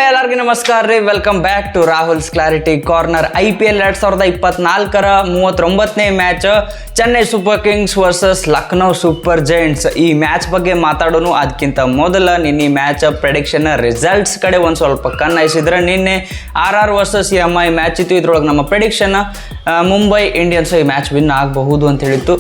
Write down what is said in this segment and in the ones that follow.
ಎಲ್ಲರಿಗೂ ನಮಸ್ಕಾರ ರೀ. Welcome back to Rahul's clarity corner. IPL 2024ರ 39ನೇ match Chennai super kings versus Lucknow super giants. ಈ ಮ್ಯಾಚ್ ಬಗ್ಗೆ ಮಾತಾಡೋನು ಅದಕ್ಕಿಂತ ಮೊದಲ ನಿನ್ನೆ ಮ್ಯಾಚ್ ಪ್ರೆಡಿಕ್ಷನ್ ರಿಸಲ್ಟ್ಸ್ ಕಡೆ ಒಂದು ಸ್ವಲ್ಪ ಕಣ್ಣಾಯಿಸಿದ್ರೆ ನಿನ್ನೆ RR ವರ್ಸಸ್ MI ಮ್ಯಾಚ್ ಇತ್ತು. ಇದ್ರೊಳಗೆ ನಮ್ಮ ಪ್ರೆಡಿಕ್ಷನ್ ಮುಂಬೈ ಇಂಡಿಯನ್ಸ್ ಈ ಮ್ಯಾಚ್ ವಿನ್ ಆಗಬಹುದು ಅಂತ ಹೇಳಿತ್ತು.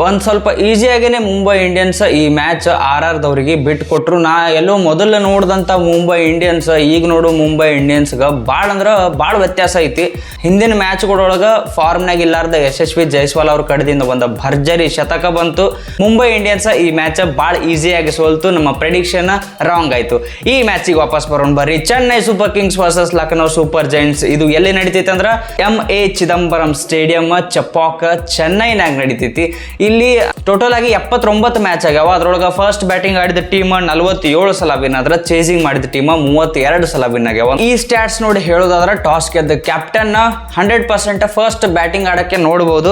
ಒಂದು ಸ್ವಲ್ಪ ಈಸಿಯಾಗೇ ಮುಂಬೈ ಇಂಡಿಯನ್ಸ್ ಈ ಮ್ಯಾಚ್ RRದವ್ರಿಗೆ ಬಿಟ್ಟು ಕೊಟ್ಟರು. ನಾ ಎಲ್ಲೋ ಮೊದಲು ನೋಡಿದಂಥ ಮುಂಬೈ ಇಂಡಿಯನ್ಸ್ ಈಗ ನೋಡು ಮುಂಬೈ ಇಂಡಿಯನ್ಸ್ಗೆ ಭಾಳ ವ್ಯತ್ಯಾಸ ಐತಿ. ಹಿಂದಿನ ಮ್ಯಾಚ್ಗಳೊಳಗೆ ಫಾರ್ಮ್ನಾಗ ಇಲ್ಲಾರ್ದ ಯಶಸ್ವಿ ಜೈಸ್ವಾಲ್ ಅವ್ರ ಕಡೆದಿಂದ ಒಂದು ಭರ್ಜರಿ ಶತಕ ಬಂತು. ಮುಂಬೈ ಇಂಡಿಯನ್ಸ್ ಈ ಮ್ಯಾಚ್ ಭಾಳ ಈಸಿಯಾಗಿ ಸೋಲ್ತು. ನಮ್ಮ ಪ್ರೆಡಿಕ್ಷನ್ ರಾಂಗ್ ಆಯಿತು. ಈ ಮ್ಯಾಚಿಗೆ ವಾಪಸ್ ಬರೋಣ ಬರ್ರಿ. Chennai super kings versus Lucknow super Giants. ಇದು ಎಲ್ಲಿ ನಡೀತೈತೆ ಅಂದ್ರೆ MA ಚಿದಂಬರಂ ಸ್ಟೇಡಿಯಂ ಚಪಾಕ್ ಚೆನ್ನೈನಾಗ ನಡೀತೈತಿ. ಇಲ್ಲಿ ಟೋಟಲ್ ಆಗಿ 79 ಮ್ಯಾಚ್ ಆಗ್ಯಾವ. ಅದ್ರೊಳಗೆ ಫಸ್ಟ್ ಬ್ಯಾಟಿಂಗ್ ಆಡಿದ ಟೀಮ್ 47 ಸಲ ವಿನ್ ಆದ್ರೆ, ಚೇಸಿಂಗ್ ಮಾಡಿದ ಟೀಮ್ 32 ಸಲ ವಿನ್ ಆಗ್ಯಾವ. ಈ ಸ್ಟ್ಯಾಟ್ಸ್ ನೋಡಿ ಹೇಳೋದಾದ್ರೆ ಟಾಸ್ ಗೆದ್ದ ಕ್ಯಾಪ್ಟನ್ 100% ಫಸ್ಟ್ ಬ್ಯಾಟಿಂಗ್ ಆಡಕ್ಕೆ ನೋಡಬಹುದು.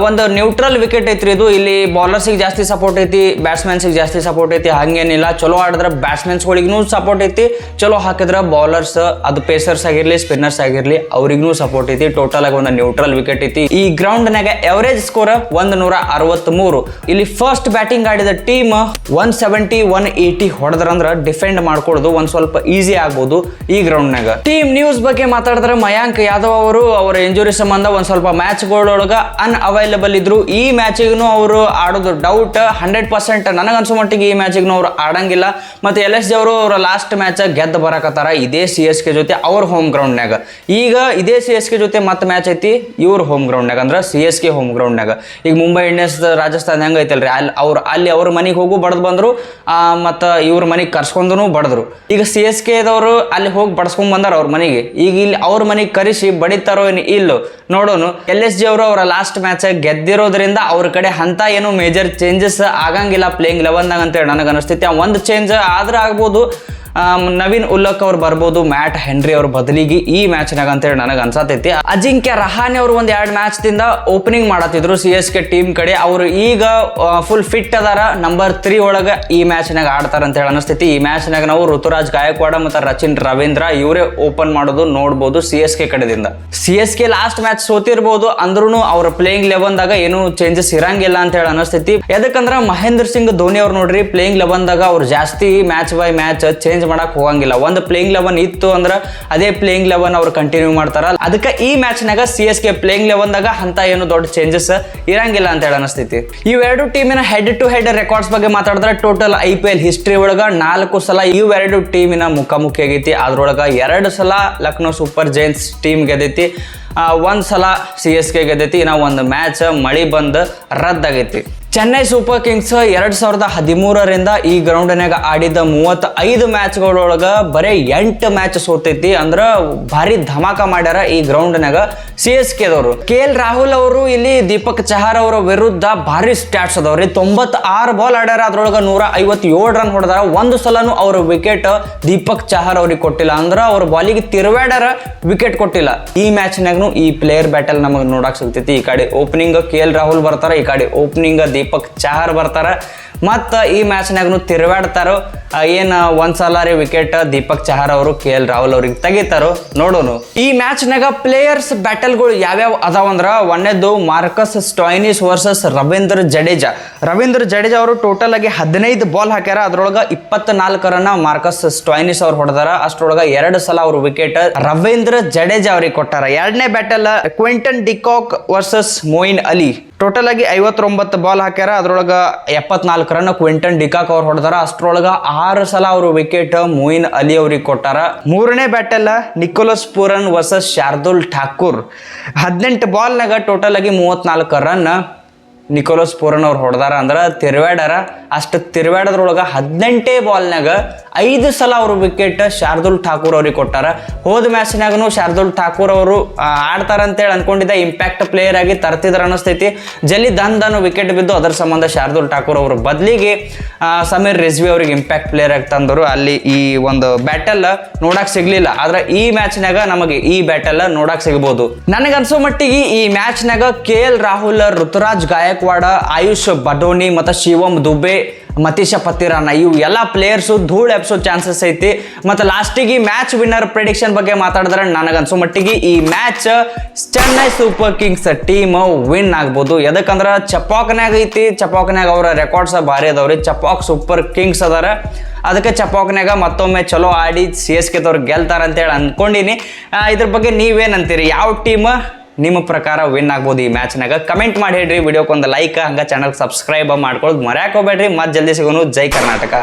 ಒಂದು ನ್ಯೂಟ್ರಲ್ ವಿಕೆಟ್ ಐತ್ರಿ ಇದು. ಇಲ್ಲಿ ಬೌಲರ್ಸಿಗೆ ಜಾಸ್ತಿ ಸಪೋರ್ಟ್ ಐತಿ, ಬ್ಯಾಟ್ಸ್ಮನ್ಸಿಗೆ ಜಾಸ್ತಿ ಸಪೋರ್ಟ್ ಐತಿ. ಹಂಗೇನಿಲ್ಲ, ಚಲೋ ಆಡಿದ್ರೆ ಬ್ಯಾಟ್ಸ್ಮನ್ಸ್ಗಳಿಗೂ ಸಪೋರ್ಟ್ ಐತಿ, ಚಲೋ ಹಾಕಿದ್ರೆ ಬೌಲರ್ಸ್ ಅದು ಪೇಸರ್ಸ್ ಆಗಿರ್ಲಿ ಸ್ಪಿನ್ನರ್ಸ್ ಆಗಿರ್ಲಿ ಅವ್ರಿಗೂ ಸಪೋರ್ಟ್ ಐತಿ. ಟೋಟಲ್ ಆಗಿ ಒಂದು ನ್ಯೂಟ್ರಲ್ ವಿಕೆಟ್ ಐತಿ. ಈ ಗ್ರೌಂಡ್ ನಾಗ ಎವರೇಜ್ ಸ್ಕೋರ್ 163. ಇಲ್ಲಿ ಫಸ್ಟ್ ಬ್ಯಾಟಿಂಗ್ ಆಡಿದ ಟೀಮ್ 170 180 ಹೊಡೆದ್ರಂದ್ರ ಡಿಫೆಂಡ್ ಮಾಡ್ಕೊಡೋದು ಒಂದ್ ಸ್ವಲ್ಪ ಈಸಿ ಆಗ್ಬೋದು ಈ ಗ್ರೌಂಡ್ ನಾಗ. ಟೀಮ್ ನ್ಯೂಸ್ ಬಗ್ಗೆ ಮಾತಾಡಿದ್ರೆ ಮಯಾಂಕ್ ಯಾದವ್ ಅವರು ಅವರ ಇಂಜುರಿ ಸಂಬಂಧ ಒಂದ್ ಸ್ವಲ್ಪ ಮ್ಯಾಚ್ಗಳೊಳಗ ಅನ್ಅವೈಲಬಲ್ ಇದ್ರು. ಈ ಮ್ಯಾಚಿಗೂ ಅವರು ಆಡೋದು ಡೌಟ್. 100% ನನಗನ್ಸೋ ಮಟ್ಟಿಗೆ ಈ ಮ್ಯಾಚಿಗೂ ಅವ್ರು ಆಡಂಗಿಲ್ಲ. ಮತ್ತೆ LSG ಅವರು ಅವರ ಲಾಸ್ಟ್ ಮ್ಯಾಚ್ ಗೆದ್ದು ಬರಕತ್ತಾರ ಇದೇ CSK ಜೊತೆ ಅವ್ರ ಹೋಮ್ ಗ್ರೌಂಡ್ ನಾಗ. ಈಗ ಇದೇ CSK ಜೊತೆ ಮತ್ತೆ ಮ್ಯಾಚ್ ಐತಿ ಇವ್ರ ಹೋಮ್ ಗ್ರೌಂಡ್ ನಾಗ, ಅಂದ್ರೆ CSK ಹೋಮ್ ಗ್ರೌಂಡ್ ನಾಗ. ಈಗ ಮುಂಬೈ ಇಂಡಿಯನ್ಸ್ ರಾಜಸ್ಥಾನ ಹೆಂಗ ಐತಲ್ರಿ, ಅಲ್ಲಿ ಅವ್ರ ಮನೆಗೆ ಹೋಗು ಬಡದ್ ಬಂದ್ರು, ಮತ್ತು ಇವ್ರ ಮನೆಗೆ ಕರ್ಸ್ಕೊಂಡ್ರು ಬಡದ್ರು. ಈಗ CSKದವರು ಅಲ್ಲಿ ಹೋಗಿ ಬಡ್ಸ್ಕೊಂಡ್ ಬಂದಾರ ಅವ್ರ ಮನೆಗೆ. ಈಗ ಇಲ್ಲಿ ಅವ್ರ ಮನೆಗೆ ಕರೆಸಿ ಬಡಿತಾರೋ ಏನು ಇಲ್ಲೋ ನೋಡೋನು. LSG ಅವರು ಅವರ ಲಾಸ್ಟ್ ಮ್ಯಾಚ್ ಗೆದ್ದಿರೋದ್ರಿಂದ ಅವ್ರ ಕಡೆ ಅಂತ ಏನು ಮೇಜರ್ ಚೇಂಜಸ್ ಆಗಂಗಿಲ್ಲ ಪ್ಲೇಯಿಂಗ್ 11 ಅಂತೇಳಿ ನನಗೆ ಅನಿಸ್ತೈತಿ. ಒಂದು ಚೇಂಜ್ ಆದ್ರೆ ಆಗ್ಬೋದು, ನವೀನ್ ಉಲ್ಲಕ್ ಅವ್ರು ಬರ್ಬೋದು ಮ್ಯಾಟ್ ಹೆನ್ರಿ ಅವ್ರ ಬದಲಿಗೆ ಈ ಮ್ಯಾಚ್ನಾಗ ಅಂತೇಳಿ ನನಗೆ ಅನ್ಸತೈತಿ. ಅಜಿಂಕ್ಯ ರಹಾನೆ ಅವರು ಒಂದು 2 ಮ್ಯಾಚ್ದಿಂದ ಓಪನಿಂಗ್ ಮಾಡತ್ತಿದ್ರು CSK ಟೀಮ್ ಕಡೆ. ಅವರು ಈಗ ಫುಲ್ ಫಿಟ್ ಅದಾರ. ನಂಬರ್ 3 ಒಳಗೆ ಈ ಮ್ಯಾಚ್ನಾಗ ಆಡ್ತಾರ ಅಂತ ಹೇಳಿ ಅನಿಸ್ತೈತಿ. ಈ ಮ್ಯಾಚ್ನಾಗ ನಾವು ಋತುರಾಜ್ ಗಾಯಕ್ವಾಡ ಮತ್ತು ರಚಿನ್ ರವೀಂದ್ರ ಇವರೇ ಓಪನ್ ಮಾಡೋದು ನೋಡ್ಬೋದು CSK ಕಡೆದಿಂದ. CSK ಲಾಸ್ಟ್ ಮ್ಯಾಚ್ ಸೋತಿರ್ಬೋದು, ಅಂದ್ರೂ ಅವ್ರ ಪ್ಲೇಯಿಂಗ್ 11ದಾಗ ಏನು ಚೇಂಜಸ್ ಇರಂಗಿಲ್ಲ ಅಂತ ಹೇಳಿ ಅನಿಸ್ತೈತಿ. ಯಾಕಂದ್ರೆ ಮಹೇಂದ್ರ ಸಿಂಗ್ ಧೋನಿ ಅವ್ರು ನೋಡ್ರಿ ಪ್ಲೇಯಿಂಗ್ 11ದಾಗ ಅವ್ರು ಜಾಸ್ತಿ ಮ್ಯಾಚ್ ಬೈ ಮ್ಯಾಚ್ ಚೇಂಜ್ ಮಾಡಕ್ ಹೋಗಂಗಿಲ್ಲ. ಒಂದು ಪ್ಲೇಯಿಂಗ್ 11 ಇತ್ತು ಅಂದ್ರೆ ಅದೇ ಪ್ಲೇಯಿಂಗ್ 11 ಅವ್ರು ಕಂಟಿನ್ಯೂ ಮಾಡ್ತಾರ. ಅದಕ್ಕೆ ಈ ಮ್ಯಾಚ್ನಾಗ CSK ಪ್ಲೇಯಿಂಗ್ 11ದಾಗ ಅಂತ ಏನು ದೊಡ್ಡ ಚೇಂಜಸ್ ಇರಂಗಿಲ್ಲ ಅಂತ ಹೇಳಿ ಅನಿಸ್ತೈತಿ. ಇವೆರಡು ಟೀಮಿನ ಹೆಡ್ ಟು ಹೆಡ್ ರೆಕಾರ್ಡ್ಸ್ ಬಗ್ಗೆ ಮಾತಾಡಿದ್ರೆ ಟೋಟಲ್ IPL ಹಿಸ್ಟ್ರಿ ಒಳಗ 4 ಸಲ ಇವೆರಡು ಟೀಮಿನ ಮುಖಾಮುಖಿ ಆಗೈತಿ. ಅದ್ರೊಳಗ 2 ಸಲ ಲಕ್ನೋ ಸೂಪರ್ ಜೈಂಟ್ಸ್ ಟೀಮ್ ಗೆದ್ದೈತಿ, 1 ಸಲ CSK ಗೆದ್ದೈತಿ. ಇನ್ನ ಒಂದು ಮ್ಯಾಚ್ ಮಳಿ ಬಂದು ರದ್ದಾಗೈತಿ. ಚೆನ್ನೈ ಸೂಪರ್ ಕಿಂಗ್ಸ್ 2013ರಿಂದ ಈ ಗ್ರೌಂಡ್ನಾಗ ಆಡಿದ 35 ಮ್ಯಾಚ್ಗಳೊಳಗ ಬರೀ 8 ಮ್ಯಾಚ್ ಸೋತೈತಿ. ಅಂದ್ರ ಭಾರಿ ಧಮಾಕ ಮಾಡ್ಯಾರ ಈ ಗ್ರೌಂಡ್ನಾಗ CSKದವರು. KL ರಾಹುಲ್ ಅವರು ಇಲ್ಲಿ ದೀಪಕ್ ಚಹಾರ್ ಅವರ ವಿರುದ್ಧ ಭಾರಿ ಸ್ಟ್ಯಾಟ್ಸ್ ಅದಾವ್ರಿ. 96 ಬಾಲ್ ಆಡ್ಯಾರ, ಅದ್ರೊಳಗ 157 ರನ್ ಹೊಡೆದಾರ. ಒಂದು ಸಲನು ಅವ್ರ ವಿಕೆಟ್ ದೀಪಕ್ ಚಹಾರ್ ಅವ್ರಿಗೆ ಕೊಟ್ಟಿಲ್ಲ. ಅಂದ್ರ ಅವ್ರ ಬಾಲಿಗೆ ತಿರುವಾಡ್ಯಾರ, ವಿಕೆಟ್ ಕೊಟ್ಟಿಲ್ಲ. ಈ ಮ್ಯಾಚ್ನಾಗೂ ಈ ಪ್ಲೇಯರ್ ಬ್ಯಾಟಲ್ ನಮಗೆ ನೋಡಕ್ ಸಿಗ್ತೈತಿ. ಈ ಕಡೆ ಓಪನಿಂಗ್ KL ರಾಹುಲ್ ಬರ್ತಾರ, ಈ ಕಡೆ ಓಪನಿಂಗ್ ದೀಪಕ್ ಚಹಾರ್ ಬರ್ತಾರ. ಮತ್ತು ಈ ಮ್ಯಾಚ್ನಾಗೂ ತಿರುವಾಡ್ತಾರೋ ಏನು ಒಂದ್ಸಲ ರೀ ವಿಕೆಟ್ ದೀಪಕ್ ಚಹಾರ್ ಅವರು KL ರಾಹುಲ್ ಅವ್ರಿಗೆ ತೆಗಿತಾರೋ ನೋಡೋನು. ಈ ಮ್ಯಾಚ್ನಾಗ ಪ್ಲೇಯರ್ಸ್ ಬ್ಯಾಟಲ್ಗಳು ಯಾವ್ಯಾವ ಅದಾವಂದ್ರ, ಒಂದೇದು ಮಾರ್ಕಸ್ ಸ್ಟೋಯ್ನಿಸ್ ವರ್ಸಸ್ ರವೀಂದ್ರ ಜಡೇಜಾ. ರವೀಂದ್ರ ಜಡೇಜಾ ಅವರು ಟೋಟಲ್ ಆಗಿ 15 ಬಾಲ್ ಹಾಕ್ಯಾರ. ಅದ್ರೊಳಗ 24 ರನ್ನ ಮಾರ್ಕಸ್ ಸ್ಟೋಯ್ನಿಸ್ ಅವ್ರು ಹೊಡೆದಾರ. ಅಷ್ಟ್ರೊಳಗ 2 ಸಲ ಅವ್ರ ವಿಕೆಟ್ ರವೀಂದ್ರ ಜಡೇಜಾ ಅವ್ರಿಗೆ ಕೊಟ್ಟಾರ. ಎರಡನೇ battle Quinton de Kock versus Moin Ali. Total ಆಗಿ 59 ಬಾಲ್ ಹಾಕ್ಯಾರ. ಅದ್ರೊಳಗ 74 ರನ್ ಕ್ವಿಂಟನ್ ಡಿಕಾಕ್ ಅವ್ರು ಹೊಡೆದಾರ. ಅಷ್ಟ್ರೊಳಗ 6 ಸಲ ಅವ್ರ ವಿಕೆಟ್ ಮೊಯಿನ್ ಅಲಿ ಅವ್ರಿಗೆ ಕೊಟ್ಟಾರ. ಮೂರನೇ battle Nicholas Pooran versus Shardul Thakur. 18 ಬಾಲ್ನಾಗ ಟೋಟಲ್ ಆಗಿ 34 ರನ್ ನಿಕೋಲಸ್ ಪೂರನ್ ಅವ್ರು ಹೊಡೆದಾರ. ಅಂದ್ರೆ ತಿರುವಾಡ್ಯಾರ. ಅಷ್ಟು ತಿರುವಾಡದ್ರೊಳಗೆ 18 ಬಾಲ್ನಾಗ 5 ಸಲ ಅವ್ರ ವಿಕೆಟ್ ಶಾರ್ದುಲ್ ಠಾಕೂರ್ ಅವ್ರಿಗೆ ಕೊಟ್ಟಾರ. ಹೋದ ಮ್ಯಾಚ್ನಾಗೂ ಶಾರ್ದುಲ್ ಠಾಕೂರ್ ಅವರು ಆಡ್ತಾರಂತೇಳಿ ಅನ್ಕೊಂಡಿದ್ದ, ಇಂಪ್ಯಾಕ್ಟ್ ಪ್ಲೇಯರ್ ಆಗಿ ತರ್ತಿದ್ರ ಅನಿಸ್ತೈತಿ. ಜಲ್ಲಿ ದಂದನು ವಿಕೆಟ್ ಬಿದ್ದು ಅದರ ಸಂಬಂಧ ಶಾರ್ದುಲ್ ಠಾಕೂರ್ ಅವರು ಬದಲಿಗೆ ಸಮೀರ್ ರಿಜ್ವಿ ಅವ್ರಿಗೆ ಇಂಪ್ಯಾಕ್ಟ್ ಪ್ಲೇಯರ್ ಆಗಿ ತಂದರು. ಅಲ್ಲಿ ಈ ಒಂದು ಬ್ಯಾಟಲ್ ನೋಡಕ್ ಸಿಗ್ಲಿಲ್ಲ. ಆದ್ರೆ ಈ ಮ್ಯಾಚ್ನಾಗ ನಮಗೆ ಈ ಬ್ಯಾಟಲ್ ನೋಡಕ್ ಸಿಗ್ಬೋದು. ನನಗನ್ಸೋ ಮಟ್ಟಿಗೆ ಈ ಮ್ಯಾಚ್ನಾಗ KL ರಾಹುಲ್, ಋತುರಾಜ್ ಗಾಯಕ್ವಾಡ, ಆಯುಷ್ ಬಡೋನಿ ಮತ್ತು ಶಿವಮ್ ದುಬೆ ಮತೀಶ ಪತ್ತಿರಾನ ಇವು ಎಲ್ಲ ಪ್ಲೇಯರ್ಸು ಧೂಳು ಎಬ್ಸೋ ಚಾನ್ಸಸ್ ಐತಿ. ಮತ್ತು ಲಾಸ್ಟಿಗೆ ಈ ಮ್ಯಾಚ್ ವಿನ್ನರ್ ಪ್ರಿಡಿಕ್ಷನ್ ಬಗ್ಗೆ ಮಾತಾಡಿದ್ರೆ ನನಗನ್ಸೋ ಮಟ್ಟಿಗೆ ಈ match Chennai super Kings team win ಆಗ್ಬೋದು. ಯಾಕಂದ್ರೆ ಚಪಾಕ್ನ್ಯಾಗ ಐತಿ, ಚಪಾಕ್ನ್ಯಾಗ ಅವರ ರೆಕಾರ್ಡ್ಸ್ ಭಾರಿ ಅದಾವ್ರಿ. ಚಪಾಕ್ ಸೂಪರ್ ಕಿಂಗ್ಸ್ ಅದಾರ, ಅದಕ್ಕೆ ಚಪಾಕ್ನ್ಯಾಗ ಮತ್ತೊಮ್ಮೆ ಚಲೋ ಆಡಿ CSK ದವ್ರು ಗೆಲ್ತಾರ ಅಂತೇಳಿ ಅಂದ್ಕೊಂಡಿನಿ. ಇದ್ರ ಬಗ್ಗೆ ನೀವೇನಂತೀರಿ? ಯಾವ ಟೀಮ್ ನಿಮ್ಮ ಪ್ರಕಾರ ವಿನ್ ಆಗ್ಬೋದು ಈ ಮ್ಯಾಚ್ನಾಗ? ಕಮೆಂಟ್ ಮಾಡಿ ಹೇಳ್ರಿ. ವಿಡಿಯೋಕ್ಕೊಂದು ಲೈಕ್, ಹಂಗೆ ಚಾನಲ್ ಸಬ್ಸ್ಕ್ರೈಬ್ ಮಾಡ್ಕೊಳ್ಳೋದು ಮರ್ಯಾಕೆ ಹೋಗ್ಬೇಡ್ರಿ. ಮತ್ತೆ ಜಲ್ದಿ ಸಿಗೋನು. ಜೈ ಕರ್ನಾಟಕ.